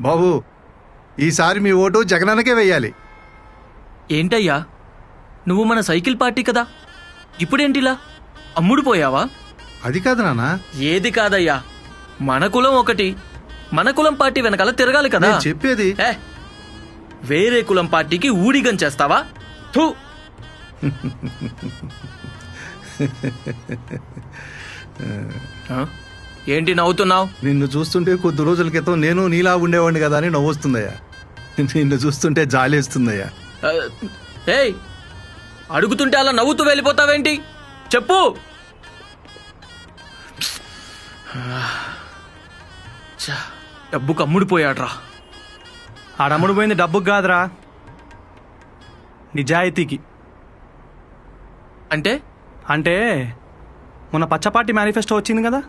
బాబు, ఈసారి మీ ఓటు జగనన్నకే వెయ్యాలి. ఏంటయ్యా, నువ్వు మన సైకిల్ పార్టీ కదా, ఇప్పుడేంటిలా అమ్ముడు పోయావా? అది కాదు నాన్న. ఏది కాదయ్యా, మన కులం ఒకటి, మన కులం పార్టీ వెనకాల తిరగాలి కదా. నేను చెప్పేది వేరే కులం పార్టీకి ఊడిగం చేస్తావా? థూ. ఏంటి నవ్వుతున్నావు? నిన్ను చూస్తుంటే కొద్ది రోజుల క్రితం నేను నీలా ఉండేవాడిని కదా అని నవ్వొస్తుందయ్యా. నిన్ను చూస్తుంటే జాలేస్తుందయ్యా. ఏయ్, అడుగుతుంటే అలా నవ్వుతూ వెళ్ళిపోతావేంటి? చెప్పు. డబ్బుకు అమ్ముడిపోయాడ్రా. ఆడమ్ముడు పోయింది డబ్బుకు కాదురా, నిజాయితీకి. అంటే అంటే మొన్న పచ్చపార్టీ మేనిఫెస్టో వచ్చింది కదా.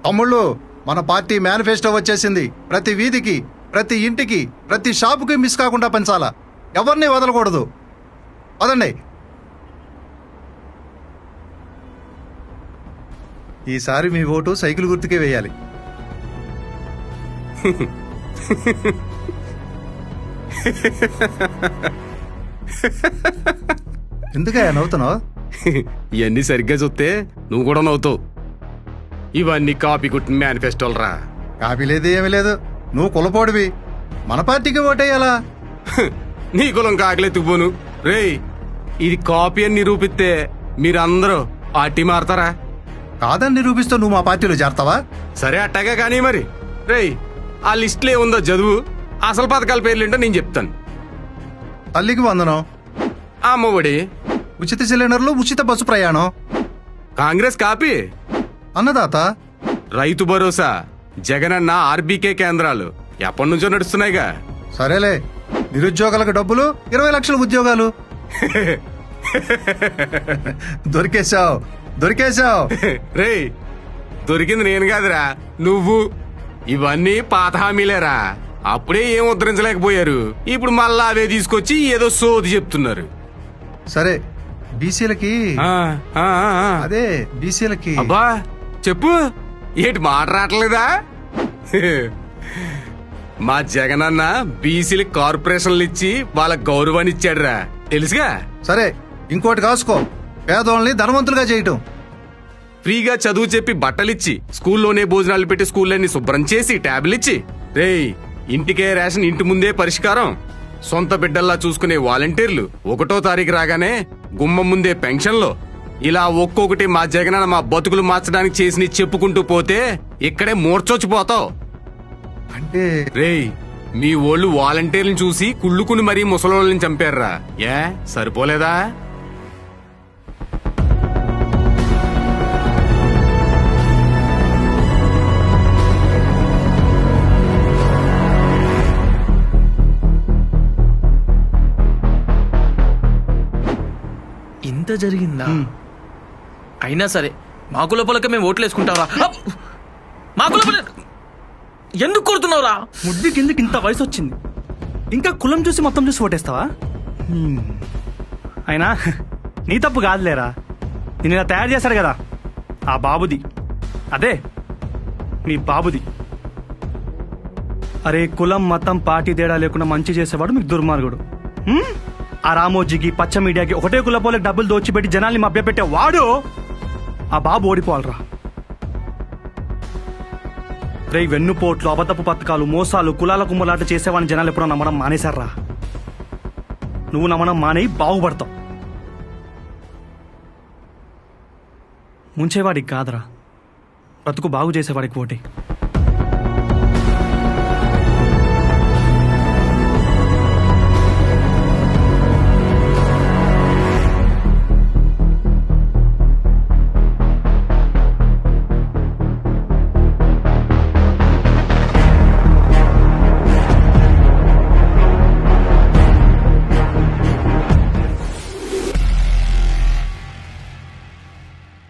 తమ్ముళ్ళు, మన పార్టీ మేనిఫెస్టో వచ్చేసింది. ప్రతి వీధికి, ప్రతి ఇంటికి, ప్రతి షాపుకి మిస్ కాకుండా పంచాలా. ఎవరిని వదలకూడదు. వదండి. ఈసారి మీ ఓటు సైకిల్ గుర్తుకే వేయాలి. ఎందుకయ్యా నవ్వుతున్నావు? ఇవన్నీ సరిగ్గా చూస్తే నువ్వు కూడా నవ్వుతావు. ఇవన్నీ కాపీ కుట్టిన మేనిఫెస్టోలు రా. కాపీ లేదు, ఏమీ లేదు. నువ్వు కులపోడివి, మన పార్టీకి ఓటేయాలా? నీ కులం కాకలెత్తుకుపోను రేయ్. ఇది కాపీ అని నిరూపిస్తే మీరందరూ పార్టీ మారతారా? కాదని నిరూపిస్తూ నువ్వు మా పార్టీలో చేరతావా? సరే అట్టాగా కానీ మరి రేయ్, ఆ లిస్టులో ఏముందో చదువు. అసలు పథకాల పేర్లేంటో నేను చెప్తాను. తల్లికి వందనం, అమ్మఒడి, ఉచిత సిలిండర్లు, ఉచిత బస్సు ప్రయాణం, కాంగ్రెస్ కాపీ, అన్నదాత, రైతు భరోసా, జగనన్న ఆర్బీకే కేంద్రాలు ఎప్పటి నుంచో నడుస్తున్నాయిగా. సరేలే, నిరుద్యోగులకు డబ్బులు, 20 లక్షల ఉద్యోగాలు. దొరికేశావు, దొరికేశావు. రేయ్, దొరికింది నేను కాదురా, నువ్వు. ఇవన్నీ పాత హామీలేరా. అప్పుడే ఏం ఉద్ధరించలేకపోయారు, ఇప్పుడు మళ్ళా అవే తీసుకొచ్చి ఏదో సోది చెప్తున్నారు. సరే, బీసీలకి అదే బీసీలకి అబ్బా చెప్పు, ఏంటి మాట రావట్లేదా? మా జగనన్న బీసీలకి కార్పొరేషన్లు ఇచ్చి వాళ్ళ గౌరవాన్ని ఇచ్చాడురా, తెలుసుగా. సరే, ఇంకోటి కాసుకో, పేదోళ్ళని ధనవంతులుగా చేయటం. ఫ్రీగా చదువు చెప్పి బట్టలిచ్చి, స్కూల్లోనే భోజనాలు పెట్టి స్కూళ్ళని శుభ్రం చేసి ట్యాబ్లు ఇచ్చి, రేయ్ ఇంటికే రేషన్, ఇంటి ముందే పరిష్కారం, సొంత బిడ్డల్లా చూసుకునే వాలంటీర్లు, 1వ తారీఖు రాగానే గుమ్మం ముందే పెన్షన్లు, ఇలా ఒక్కొక్కటి మా జగనన్న మా బతుకులు మార్చడానికి చేసి చెప్పుకుంటూ పోతే ఇక్కడే మూర్చొచ్చిపోతావు. అంటే రేయ్, మీ ఓళ్ళు వాలంటీర్లను చూసి కుళ్ళుకుని మరీ ముసలోళ్ళని చంపారురా. ఏ సరిపోలేదా? ఇంత జరిగిందా? అయినా సరే మా కుల పొలక మేము ఓట్లేసుకుంటావరా? మా కుల పొల ఎందుకు కొడుతున్నావురా? ముద్దు కిందకి ఇంత వయసు వచ్చింది, ఇంకా కులం చూసి మొత్తం చూసి ఓటేస్తావా? అయినా నీ తప్పు కాదులేరా, నేను ఇలా తయారు చేశాడు కదా ఆ బాబుది, అదే మీ బాబుది. అరే, కులం మతం పార్టీ తేడా లేకుండా మంచి చేసేవాడు మీకు దుర్మార్గుడు. ఆ రామోజీకి, పచ్చ మీడియాకి, ఒకటే కులపోలకు డబ్బులు దోచిపెట్టి జనాల్ని మభ్యపెట్టే వాడు ఆ బాబు ఓడిపోవాలరా. రే, వెన్నుపోట్లు, అబద్ధపు పథకాలు, మోసాలు, కులాల కుమ్మలాట చేసేవాడిని జనాలు ఎప్పుడో నమ్మడం మానేశారా? నువ్వు నమ్మడం మానేయి, బాగుపడతావు. ముంచేవాడికి కాదురా, బ్రతుకు బాగు చేసేవాడికి ఓటే.